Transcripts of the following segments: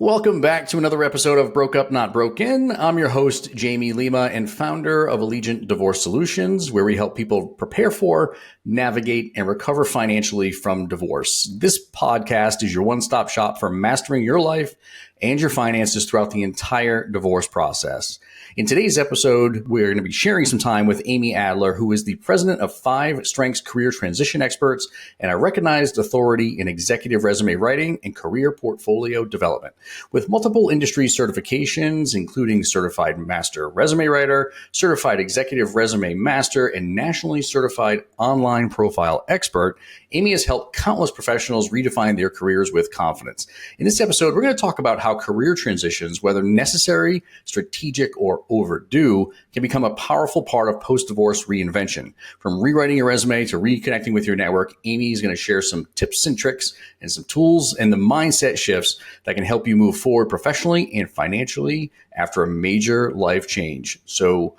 Welcome back to another episode of Broke Up, Not Broken. I'm your host, Jamie Lima, and founder of Allegiant Divorce Solutions, where we help people prepare for, navigate, and recover financially from divorce. This podcast is your one-stop shop for mastering your life and your finances throughout the entire divorce process. In today's episode, we're going to be sharing some time with Amy Adler, who is the president of 5 Strengths Career Transition Experts and a recognized authority in executive resume writing and career portfolio development. With multiple industry certifications, including Certified Master Resume Writer, Certified Executive Resume Master, and Nationally Certified Online Profile Expert, Amy has helped countless professionals redefine their careers with confidence. In this episode, we're going to talk about how career transitions, whether necessary, strategic, or overdue, can become a powerful part of post-divorce reinvention. From rewriting your resume to reconnecting with your network, Amy is going to share some tips and tricks and some tools and the mindset shifts that can help you move forward professionally and financially after a major life change. So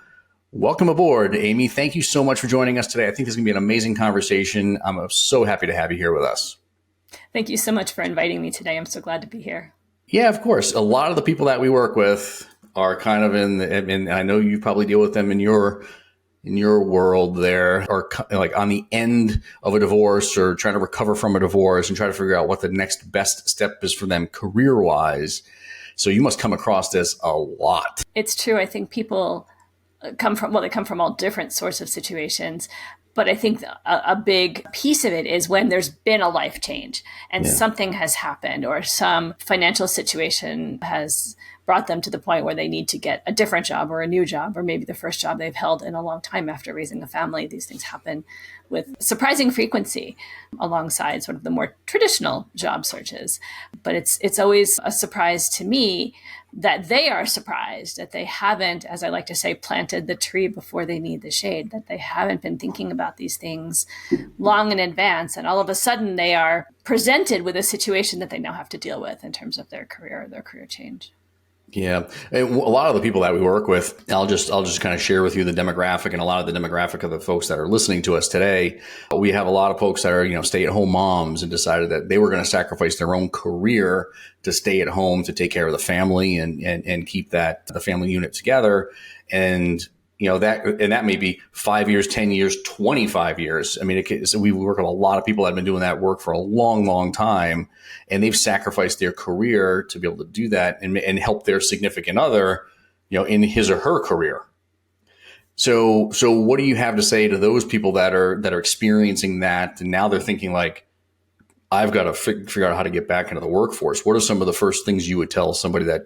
welcome aboard, Amy. Thank you so much for joining us today. I think this is going to be an amazing conversation. I'm so happy to have you here with us. Thank you so much for inviting me today. I'm so glad to be here. Yeah, of course. A lot of the people that we work with are kind of and I know you probably deal with them in your world there, are like on the end of a divorce or trying to recover from a divorce and try to figure out what the next best step is for them career-wise. So you must come across this a lot. It's true. I think people come from all different sorts of situations. But I think a big piece of it is when there's been a life change and something has happened or some financial situation has brought them to the point where they need to get a different job or a new job, or maybe the first job they've held in a long time after raising a family. These things happen with surprising frequency alongside sort of the more traditional job searches. But it's always a surprise to me that they are surprised that they haven't, as I like to say, planted the tree before they need the shade, that they haven't been thinking about these things long in advance. And all of a sudden they are presented with a situation that they now have to deal with in terms of their career change. Yeah. A lot of the people that we work with, I'll just kind of share with you the demographic and a lot of the demographic of the folks that are listening to us today. We have a lot of folks that are, stay-at-home moms and decided that they were going to sacrifice their own career to stay at home to take care of the family and keep the family unit together. And that may be 5 years, 10 years, 25 years. I mean, we work with a lot of people that have been doing that work for a long, long time, and they've sacrificed their career to be able to do that and help their significant other, in his or her career. So what do you have to say to those people that are experiencing that, and now they're thinking like, I've got to figure out how to get back into the workforce? What are some of the first things you would tell somebody that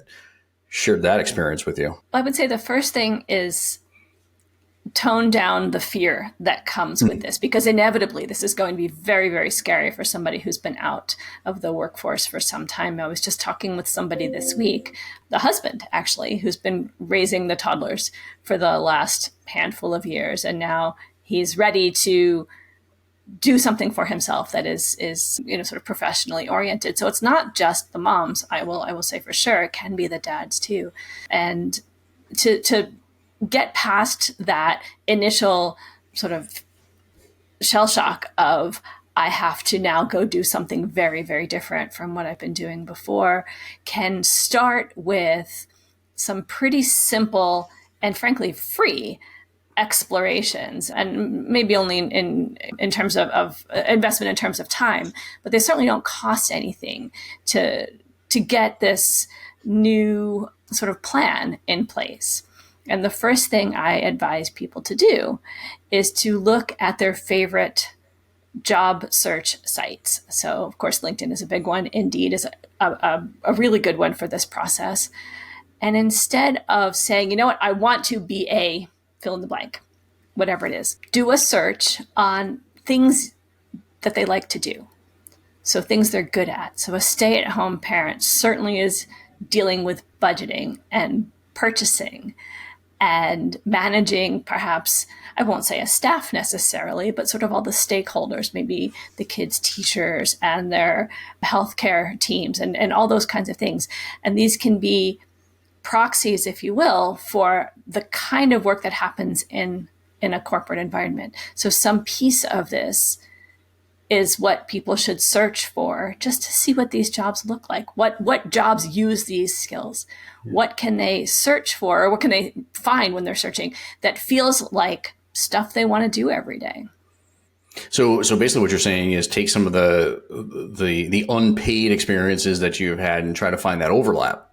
shared that experience with you? I would say the first thing is tone down the fear that comes with this, because inevitably this is going to be very, very scary for somebody who's been out of the workforce for some time. I was just talking with somebody this week, the husband actually, who's been raising the toddlers for the last handful of years. And now he's ready to do something for himself that is sort of professionally oriented. So it's not just the moms. I will say for sure, it can be the dads too. And to get past that initial sort of shell shock of, I have to now go do something very, very different from what I've been doing before, can start with some pretty simple and frankly free explorations, and maybe only in terms of investment in terms of time, but they certainly don't cost anything to get this new sort of plan in place. And the first thing I advise people to do is to look at their favorite job search sites. So, of course, LinkedIn is a big one. Indeed is a really good one for this process. And instead of saying, you know what, I want to be a fill in the blank, whatever it is, do a search on things that they like to do. So things they're good at. So a stay-at-home parent certainly is dealing with budgeting and purchasing and managing, perhaps, I won't say a staff necessarily, but sort of all the stakeholders, maybe the kids' teachers and their healthcare teams and all those kinds of things. And these can be proxies, if you will, for the kind of work that happens in a corporate environment. So some piece of this is what people should search for just to see what these jobs look like. What jobs use these skills? What can they search for, or what can they find when they're searching that feels like stuff they want to do every day? So basically what you're saying is take some of the unpaid experiences that you've had and try to find that overlap.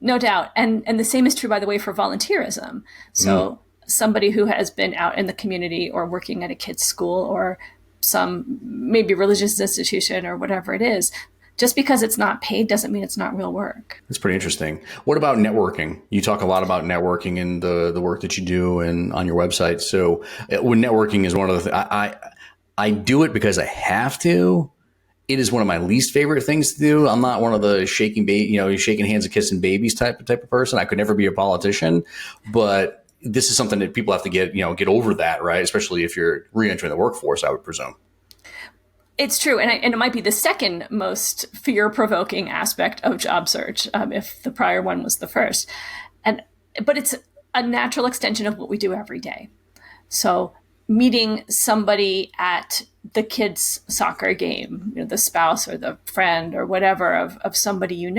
No doubt. And the same is true, by the way, for volunteerism. So somebody who has been out in the community or working at a kid's school or some maybe religious institution or whatever it is, just because it's not paid doesn't mean it's not real work. That's pretty interesting. What about networking? You talk a lot about networking in the work that you do and on your website. So when networking is one of the I do it because I have to. It is one of my least favorite things to do. I'm not one of the shaking hands and kissing babies type of person. I could never be a politician, but this is something that people have to get over that, right? Especially if you're re-entering the workforce, I would presume. It's true. And it might be the second most fear-provoking aspect of job search, if the prior one was the first. But it's a natural extension of what we do every day. So meeting somebody at the kids' soccer game, the spouse or the friend or whatever of somebody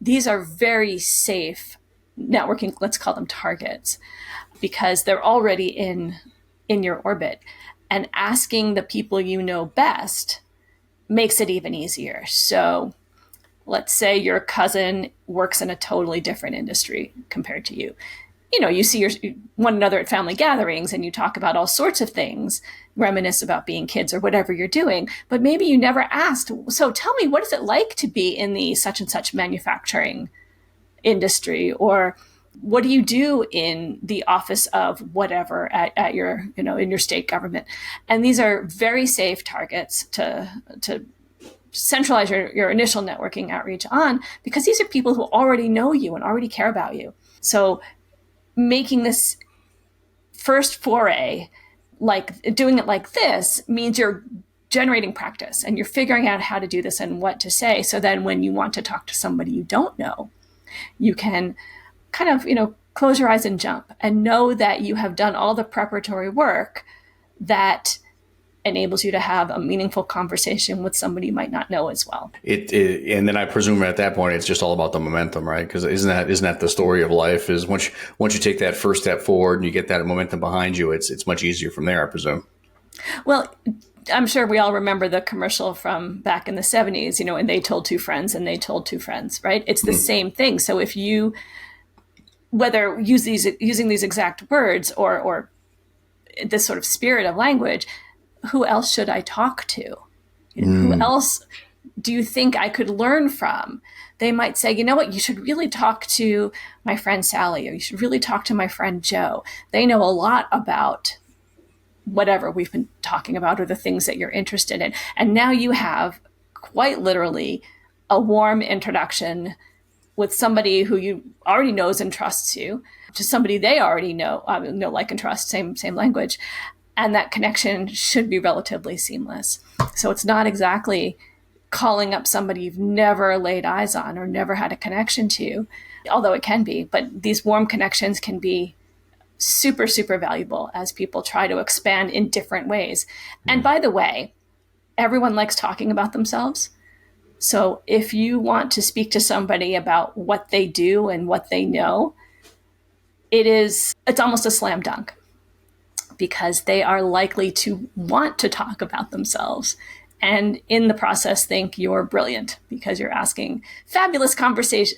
these are very safe networking, let's call them targets, because they're already in your orbit. And asking the people best makes it even easier. So let's say your cousin works in a totally different industry compared to you. You see one another at family gatherings and you talk about all sorts of things, reminisce about being kids or whatever you're doing, but maybe you never asked, so tell me, what is it like to be in the such and such manufacturing industry? Or what do you do in the office of whatever at your, in your state government? And these are very safe targets to centralize your initial networking outreach on, because these are people who already know you and already care about you. So making this first foray, like doing it like this, means you're generating practice and you're figuring out how to do this and what to say. So then when you want to talk to somebody you don't know, you can kind of, close your eyes and jump and know that you have done all the preparatory work that enables you to have a meaningful conversation with somebody you might not know as well. And then I presume at that point, it's just all about the momentum, right? Because isn't that the story of life? Is once you take that first step forward and you get that momentum behind you, it's much easier from there, I presume. Well, I'm sure we all remember the commercial from back in the 70s, and they told two friends and they told two friends, right? It's the same thing. So if you, whether using these exact words or this sort of spirit of language, who else should I talk to? Who else do you think I could learn from? They might say, you know what, you should really talk to my friend Sally, or you should really talk to my friend Joe. They know a lot about whatever we've been talking about or the things that you're interested in. And now you have quite literally a warm introduction with somebody who you already knows and trusts you, to somebody they already know, like and trust, same language. And that connection should be relatively seamless. So it's not exactly calling up somebody you've never laid eyes on or never had a connection to, although it can be. But these warm connections can be super, super valuable as people try to expand in different ways. And by the way, everyone likes talking about themselves. So if you want to speak to somebody about what they do and what they know, it's almost a slam dunk, because they are likely to want to talk about themselves and in the process think you're brilliant because you're asking fabulous questions,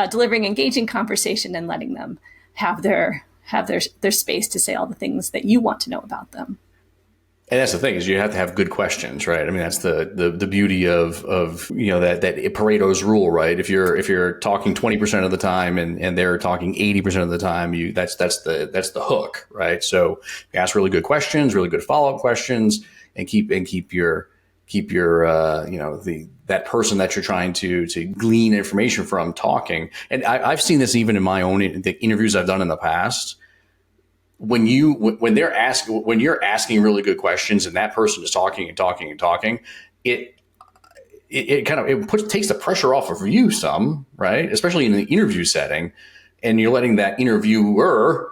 delivering engaging conversation, and letting them have their space to say all the things that you want to know about them. And that's the thing, is you have to have good questions, right? I mean, that's the beauty of that Pareto's rule, right? If you're talking 20% of the time and they're talking 80% of the time, that's the hook, right? So you ask really good questions, really good follow-up questions, and keep your that person that you're trying to glean information from talking. And I've seen this even in my own the interviews I've done in the past. When you're asking really good questions and that person is talking and talking and talking, it takes the pressure off of you some, right? Especially in the interview setting, and you're letting that interviewer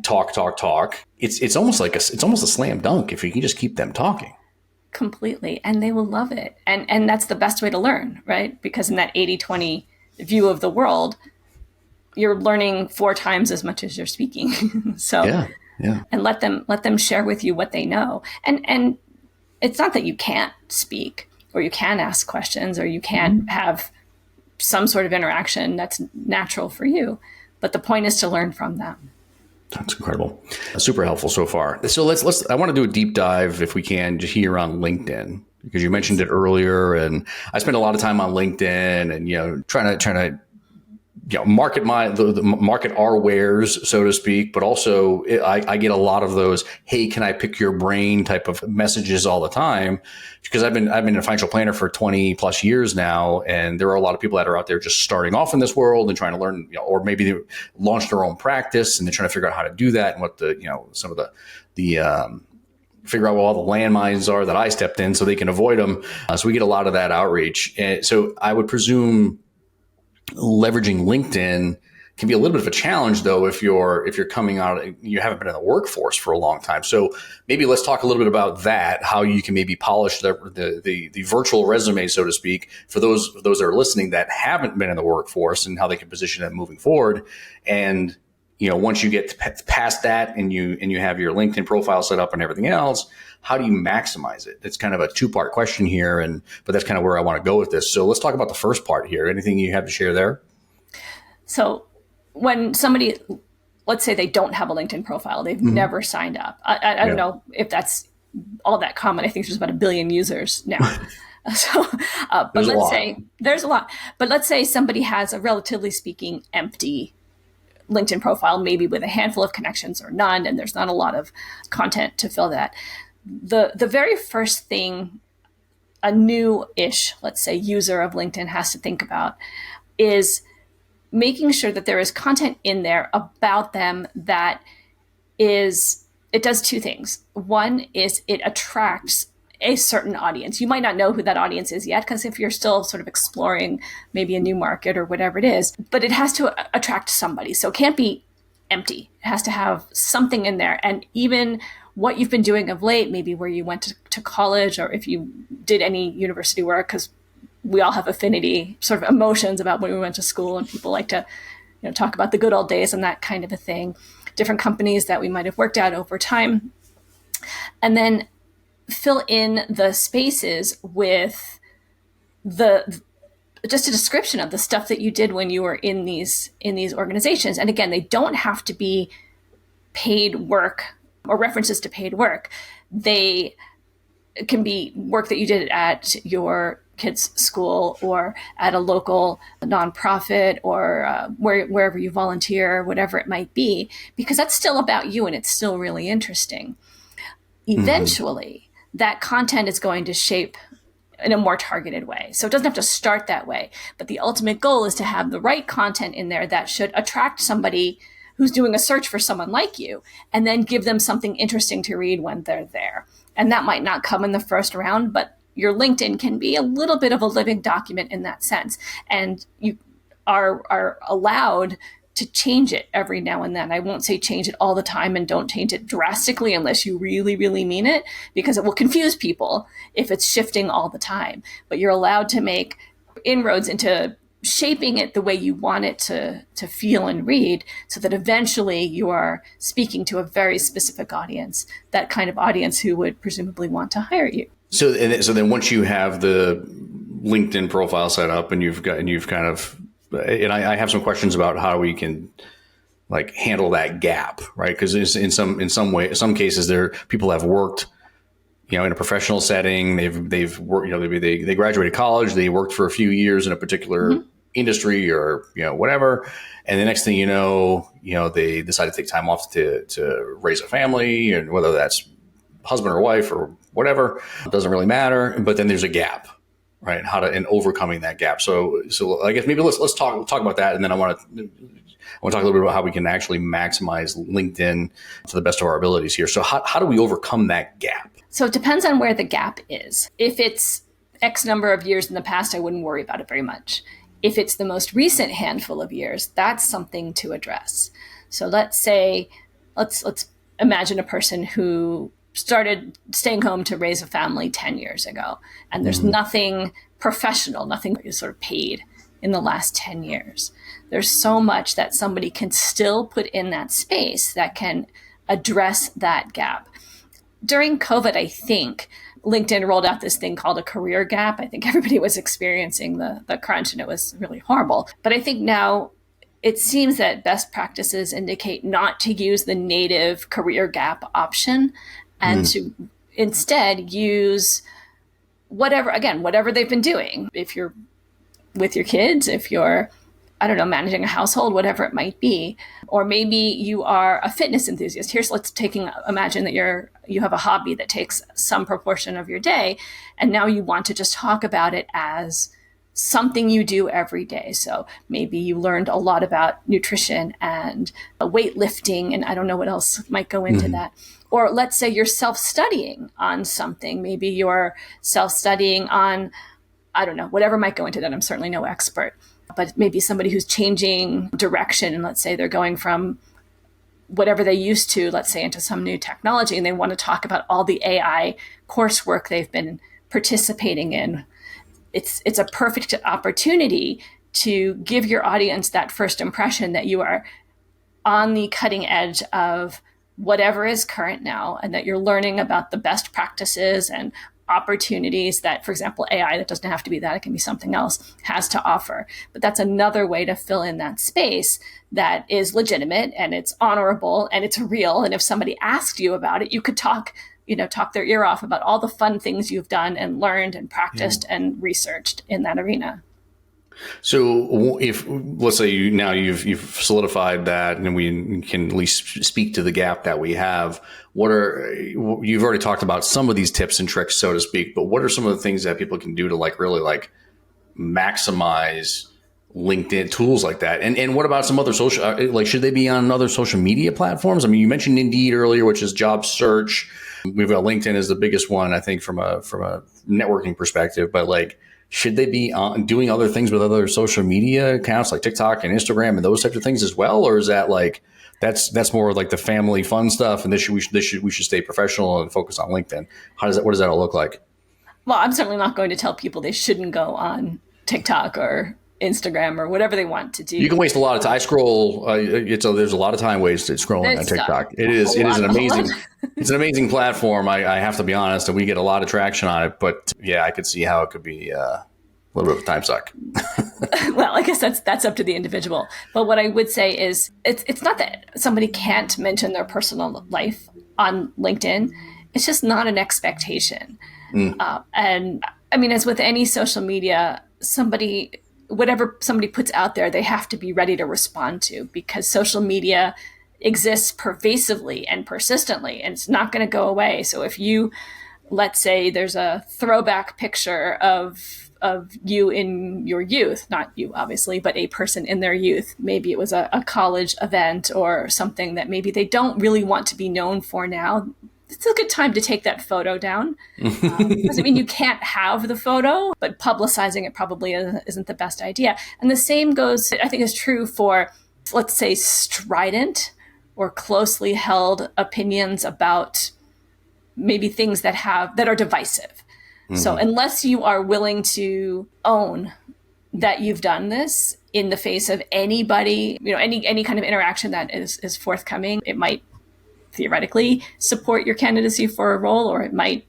talk. It's almost like it's almost a slam dunk if you can just keep them talking. Completely. And they will love it. And that's the best way to learn, right? Because in that 80-20 view of the world, you're learning 4 times as much as you're speaking. So, yeah. And let them share with you what they know. And it's not that you can't speak or you can ask questions or you can't have some sort of interaction that's natural for you. But the point is to learn from them. That's incredible. Super helpful so far. So I want to do a deep dive, if we can, just here on LinkedIn, because you mentioned it earlier, and I spend a lot of time on LinkedIn and, trying to market market our wares, so to speak. But also I get a lot of those, hey, can I pick your brain type of messages all the time, because I've been a financial planner for 20 plus years now. And there are a lot of people that are out there just starting off in this world and trying to learn, or maybe they launch their own practice and they're trying to figure out how to do that and what some of the figure out what all the landmines are that I stepped in so they can avoid them. So we get a lot of that outreach. And so I would presume leveraging LinkedIn can be a little bit of a challenge, though, if you're coming out, you haven't been in the workforce for a long time. So maybe let's talk a little bit about that, how you can maybe polish the virtual resume, so to speak, for those that are listening that haven't been in the workforce, and how they can position that moving forward. And once you get past that and you have your LinkedIn profile set up and everything else, how do you maximize it? It's kind of a 2-part question here, but that's kind of where I want to go with this. So let's talk about the first part here. Anything you have to share there? So when somebody, let's say they don't have a LinkedIn profile, they've never signed up. I don't know if that's all that common. I think there's about 1 billion users now. So, but let's say there's a lot. But let's say somebody has a relatively speaking empty LinkedIn profile, maybe with a handful of connections or none, and there's not a lot of content to fill that. The very first thing a new-ish, let's say, user of LinkedIn has to think about is making sure that there is content in there about them that it does 2 things. One is it attracts a certain audience. You might not know who that audience is yet, because if you're still sort of exploring maybe a new market or whatever it is, but it has to attract somebody. So it can't be empty. It has to have something in there. And even what you've been doing of late, maybe where you went to college, or if you did any university work, because we all have affinity sort of emotions about when we went to school, and people like to talk about the good old days and that kind of a thing, different companies that we might have worked at over time. And then fill in the spaces with just a description of the stuff that you did when you were in these organizations. And again, they don't have to be paid work or references to paid work. They can be work that you did at your kids' school or at a local nonprofit or wherever you volunteer, whatever it might be, because that's still about you and it's still really interesting. Eventually, that content is going to shape in a more targeted way. So it doesn't have to start that way, but the ultimate goal is to have the right content in there that should attract somebody who's doing a search for someone like you, and then give them something interesting to read when they're there. And that might not come in the first round, but your LinkedIn can be a little bit of a living document in that sense. And you are allowed to change it every now and then. I won't say change it all the time, and don't change it drastically unless you really, really mean it, because it will confuse people if it's shifting all the time. But you're allowed to make inroads into shaping it the way you want it to feel and read, so that eventually you are speaking to a very specific audience, that kind of audience who would presumably want to hire you. So then once you have the LinkedIn profile set up and you've kind of, and I have some questions about how we can like handle that gap, right? Because in some cases people have worked, in a professional setting. They've worked, maybe they graduated college, they worked for a few years in a particular industry or whatever, and the next thing they decide to take time off to raise a family, and whether that's husband or wife or whatever, it doesn't really matter. But then there's a gap, right? And overcoming that gap. So I guess maybe let's talk about that, and then I want to talk a little bit about how we can actually maximize LinkedIn to the best of our abilities here. So how do we overcome that gap? So it depends on where the gap is. If it's X number of years in the past, I wouldn't worry about it very much. If it's the most recent handful of years, that's something to address. So let's say let's imagine a person who started staying home to raise a family 10 years ago, and there's nothing professional, nothing is sort of paid in the last 10 years. There's so much that somebody can still put in that space that can address that gap. During COVID, I think LinkedIn rolled out this thing called a career gap. I think everybody was experiencing the crunch, and it was really horrible. But I think now it seems that best practices indicate not to use the native career gap option and to instead use whatever they've been doing. If you're with your kids, if you're, I don't know, managing a household, whatever it might be, or maybe you are a fitness enthusiast. Imagine that you have a hobby that takes some proportion of your day, and now you want to just talk about it as something you do every day. So maybe you learned a lot about nutrition and weightlifting, and I don't know what else might go into that. Or let's say you're self-studying on something. Maybe you're self-studying on, I don't know, whatever might go into that. I'm certainly no expert, but maybe somebody who's changing direction, and let's say they're going from whatever they used to, let's say, into some new technology, and they want to talk about all the AI coursework they've been participating in. It's a perfect opportunity to give your audience that first impression that you are on the cutting edge of whatever is current now, and that you're learning about the best practices and opportunities that, for example, AI, that doesn't have to be that, it can be something else, has to offer. But that's another way to fill in that space that is legitimate, and it's honorable, and it's real. And if somebody asked you about it, you could talk their ear off about all the fun things you've done and learned and practiced and researched in that arena. So if, let's say you've solidified that, and we can at least speak to the gap that we have, you've already talked about some of these tips and tricks, so to speak, but what are some of the things that people can do to really maximize LinkedIn, tools like that? And what about some other social, should they be on other social media platforms? I mean, you mentioned Indeed earlier, which is job search. We've got LinkedIn as the biggest one, I think, from a networking perspective, but should they be doing other things with other social media accounts like TikTok and Instagram and those types of things as well? Or is that that's more like the family fun stuff, and we should stay professional and focus on LinkedIn? What does that all look like? Well, I'm certainly not going to tell people they shouldn't go on TikTok or Instagram or whatever they want to do. You can waste a lot of time. I scroll. There's a lot of time wasted scrolling on TikTok. It is an amazing. It's an amazing platform. I have to be honest, and we get a lot of traction on it. But yeah, I could see how it could be a little bit of a time suck. Well, I guess that's up to the individual. But what I would say is, it's not that somebody can't mention their personal life on LinkedIn. It's just not an expectation. And I mean, as with any social media, whatever somebody puts out there, they have to be ready to respond to, because social media exists pervasively and persistently, and it's not going to go away. So if let's say there's a throwback picture of you in your youth, not you obviously, but a person in their youth, maybe it was a college event or something that maybe they don't really want to be known for now, it's a good time to take that photo down. Doesn't mean you can't have the photo, but publicizing it probably isn't the best idea. And the same goes, I think, is true for, let's say, strident or closely held opinions about maybe things that are divisive. Mm-hmm. So unless you are willing to own that you've done this in the face of anybody, any kind of interaction that is forthcoming, it might theoretically support your candidacy for a role, or it might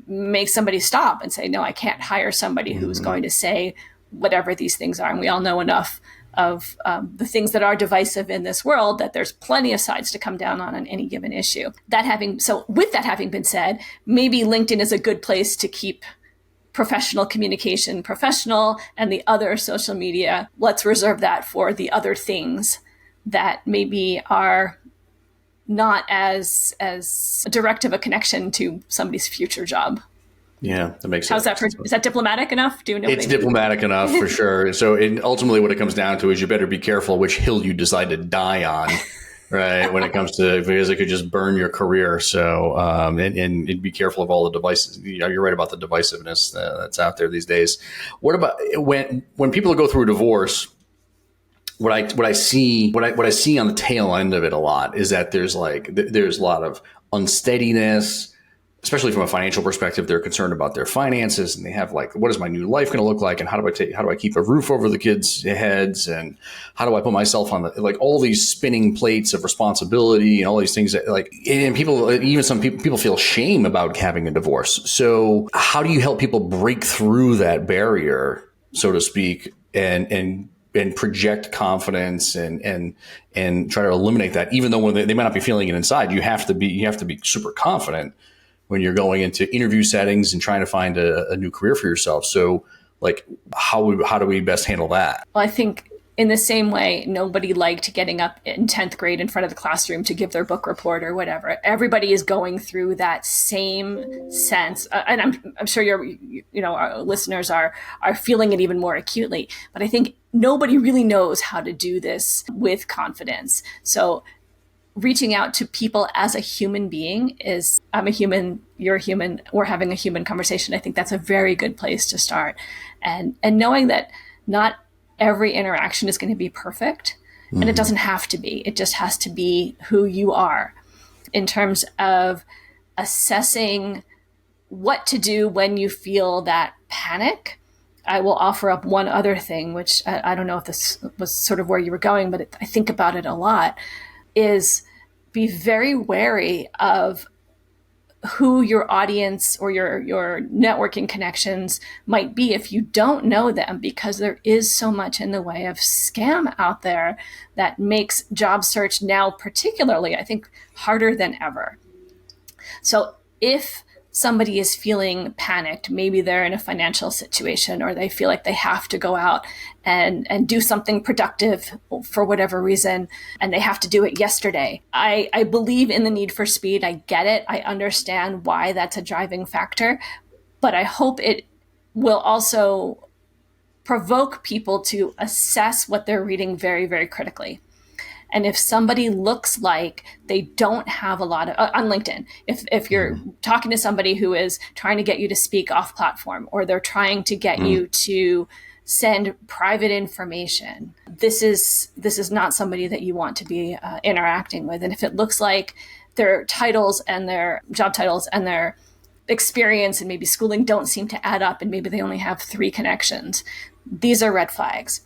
make somebody stop and say, no, I can't hire somebody who's going to say whatever these things are. And we all know enough of the things that are divisive in this world that there's plenty of sides to come down on any given issue. With that having been said, maybe LinkedIn is a good place to keep professional communication professional, and the other social media, let's reserve that for the other things that maybe are not as direct of a connection to somebody's future job. Yeah, that makes sense. Is that diplomatic enough? It's diplomatic enough for sure. So ultimately what it comes down to is you better be careful which hill you decide to die on, right? When it comes to, because it could just burn your career. So, and be careful of all the devices. You're right about the divisiveness that's out there these days. What about when people go through a divorce? what I see on the tail end of it a lot is that there's a lot of unsteadiness, especially from a financial perspective. They're concerned about their finances, and they have like, what is my new life going to look like, and how do I keep a roof over the kids' heads, and how do I put myself on like all these spinning plates of responsibility and all these things that and people, even some people feel shame about having a divorce. So how do you help people break through that barrier, so to speak, and project confidence and try to eliminate that, even though when they might not be feeling it inside? You have to be super confident when you're going into interview settings and trying to find a new career for yourself. So like, how do we best handle that? Well, I think in the same way, nobody liked getting up in 10th grade in front of the classroom to give their book report or whatever. Everybody is going through that same sense. And I'm sure our listeners are feeling it even more acutely. But I think nobody really knows how to do this with confidence. So reaching out to people as a human being is, I'm a human, you're a human, we're having a human conversation. I think that's a very good place to start. And knowing that not every interaction is going to be perfect, and it doesn't have to be. It just has to be who you are. In terms of assessing what to do when you feel that panic, I will offer up one other thing, which I don't know if this was sort of where you were going, but I think about it a lot, is be very wary of who your audience or your networking connections might be if you don't know them, because there is so much in the way of scam out there that makes job search now particularly, I think, harder than ever. So if somebody is feeling panicked, maybe they're in a financial situation, or they feel like they have to go out and do something productive for whatever reason, and they have to do it yesterday. I believe in the need for speed. I get it. I understand why that's a driving factor, but I hope it will also provoke people to assess what they're reading very, very critically. And if somebody looks like they don't have a lot of, on LinkedIn, if you're talking to somebody who is trying to get you to speak off platform, or they're trying to get you to send private information, this is not somebody that you want to be interacting with. And if it looks like their titles and their job titles and their experience and maybe schooling don't seem to add up, and maybe they only have 3 connections, these are red flags.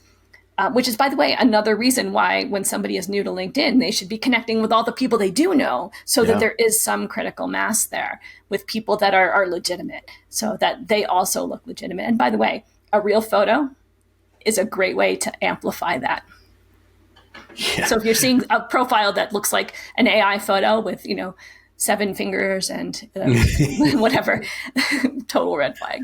Which is, by the way, another reason why when somebody is new to LinkedIn, they should be connecting with all the people they do know, so that there is some critical mass there with people that are legitimate, so that they also look legitimate. And by the way, a real photo is a great way to amplify that. Yeah. So if you're seeing a profile that looks like an AI photo with, 7 fingers and whatever, total red flag.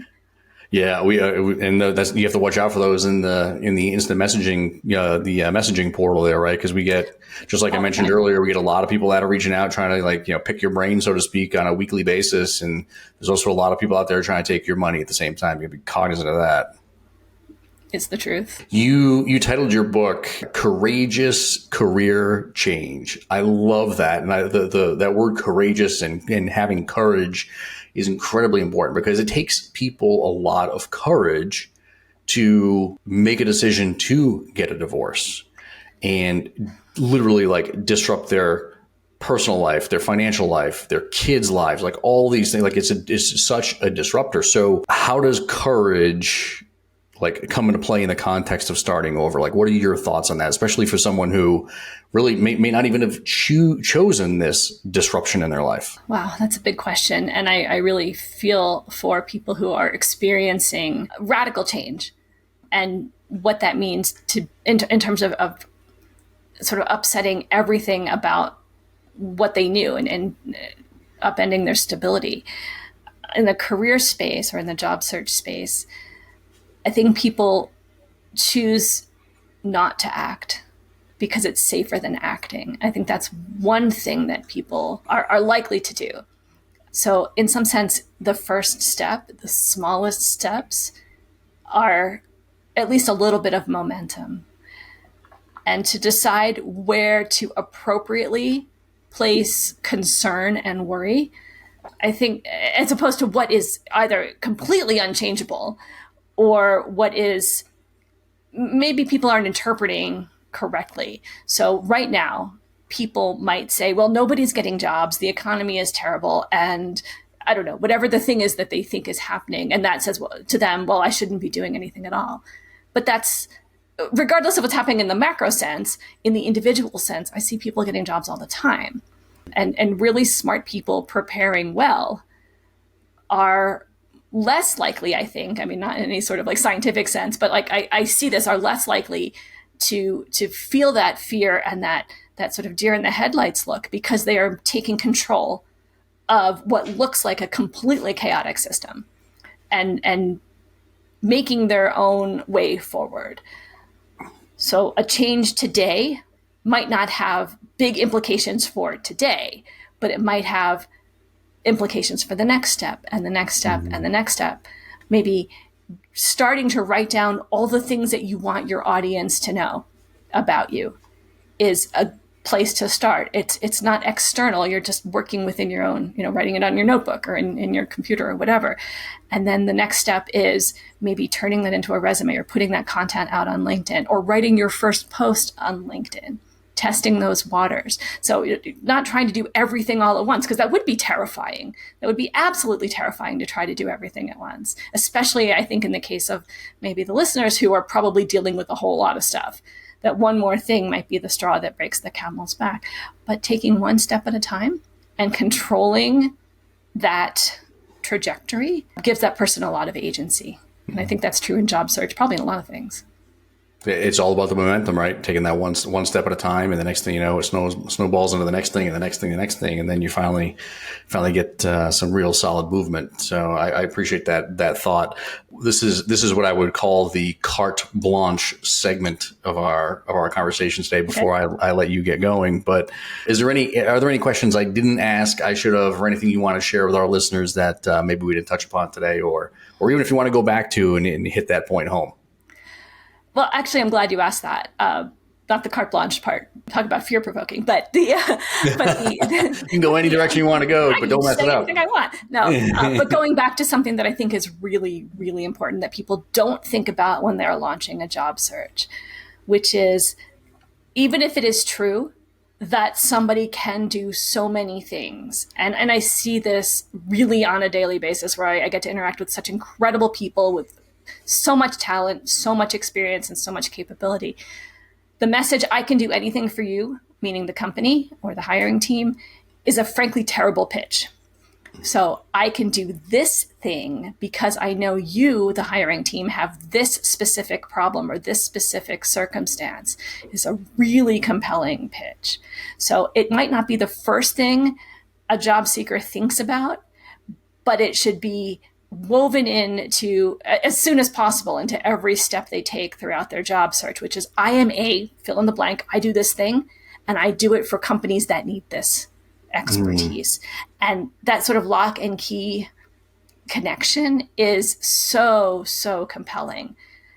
Yeah, that's, you have to watch out for those in the instant messaging, the messaging portal there, right? Because we get, just like I mentioned earlier, we get a lot of people that are reaching out trying to pick your brain, so to speak, on a weekly basis, and there's also a lot of people out there trying to take your money at the same time. You have to be cognizant of that. It's the truth. You titled your book "Courageous Career Change." I love that, and that word courageous and having courage is incredibly important, because it takes people a lot of courage to make a decision to get a divorce and literally disrupt their personal life, their financial life, their kids' lives, all these things. It's such a disruptor. So how does courage come into play in the context of starting over? What are your thoughts on that, especially for someone who really may not even have chosen this disruption in their life? Wow, that's a big question. And I really feel for people who are experiencing radical change and what that means in terms of sort of upsetting everything about what they knew and upending their stability. In the career space or in the job search space, I think people choose not to act because it's safer than acting. I think that's one thing that people are likely to do. So in some sense, the first step, the smallest steps, are at least a little bit of momentum. And to decide where to appropriately place concern and worry, I think, as opposed to what is either completely unchangeable or what is, maybe people aren't interpreting correctly. So right now, people might say, well, nobody's getting jobs, the economy is terrible, and I don't know, whatever the thing is that they think is happening. And that says, well, to them, well, I shouldn't be doing anything at all. But that's, regardless of what's happening in the macro sense, in the individual sense, I see people getting jobs all the time. And really smart people preparing well are less likely, I think, I mean, not in any sort of like scientific sense, but like I see this, are less likely to feel that fear and that sort of deer in the headlights look, because they are taking control of what looks like a completely chaotic system and making their own way forward. So a change today might not have big implications for today, but it might have implications for the next step and the next step and the next step. Maybe starting to write down all the things that you want your audience to know about you is a place to start. It's not external. You're just working within your own, writing it on your notebook or in your computer or whatever. And then the next step is maybe turning that into a resume or putting that content out on LinkedIn or writing your first post on LinkedIn, testing those waters. So you're not trying to do everything all at once, because that would be terrifying. That would be absolutely terrifying to try to do everything at once, especially I think in the case of maybe the listeners who are probably dealing with a whole lot of stuff. That one more thing might be the straw that breaks the camel's back. But taking one step at a time and controlling that trajectory gives that person a lot of agency. And I think that's true in job search, probably in a lot of things. It's all about the momentum, right? Taking that one step at a time, and the next thing you know, it snowballs into the next thing, and the next thing, and then you finally get some real solid movement. So I appreciate that thought. This is what I would call the carte blanche segment of our conversation today. Before I let you get going, but are there any questions I didn't ask, I should have, or anything you want to share with our listeners that maybe we didn't touch upon today, or even if you want to go back to and hit that point home? Well, actually, I'm glad you asked that. Not the carte blanche part. Talk about fear provoking, but you can go any direction you want to go, but don't mess it up. Anything I want. No, but going back to something that I think is really, really important that people don't think about when they're launching a job search, which is, even if it is true that somebody can do so many things, and I see this really on a daily basis, where I get to interact with such incredible people with so much talent, so much experience, and so much capability. The message, I can do anything for you, meaning the company or the hiring team, is a frankly terrible pitch. So I can do this thing because I know you, the hiring team, have this specific problem or this specific circumstance, is a really compelling pitch. So it might not be the first thing a job seeker thinks about, but it should be woven into, as soon as possible, into every step they take throughout their job search, which is, I am a fill in the blank, I do this thing, and I do it for companies that need this expertise. And that sort of lock and key connection is so, so compelling.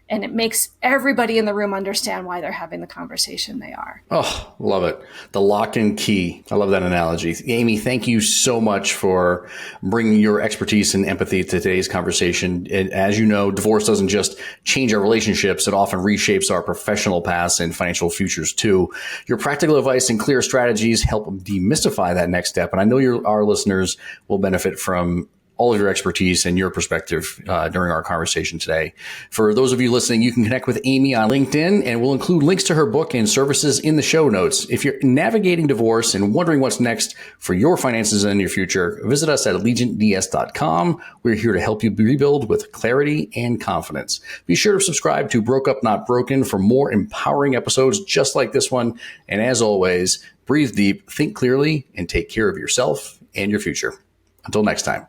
And it makes everybody in the room understand why they're having the conversation they are. Oh, love it. The lock and key. I love that analogy. Amy, thank you so much for bringing your expertise and empathy to today's conversation. And as you know, divorce doesn't just change our relationships. It often reshapes our professional paths and financial futures too. Your practical advice and clear strategies help demystify that next step. And I know our listeners will benefit from all of your expertise and your perspective during our conversation today. For those of you listening, you can connect with Amy on LinkedIn, and we'll include links to her book and services in the show notes. If you're navigating divorce and wondering what's next for your finances and your future, visit us at allegiantds.com. We're here to help you rebuild with clarity and confidence. Be sure to subscribe to Broke Up Not Broken for more empowering episodes just like this one. And as always, breathe deep, think clearly, and take care of yourself and your future. Until next time.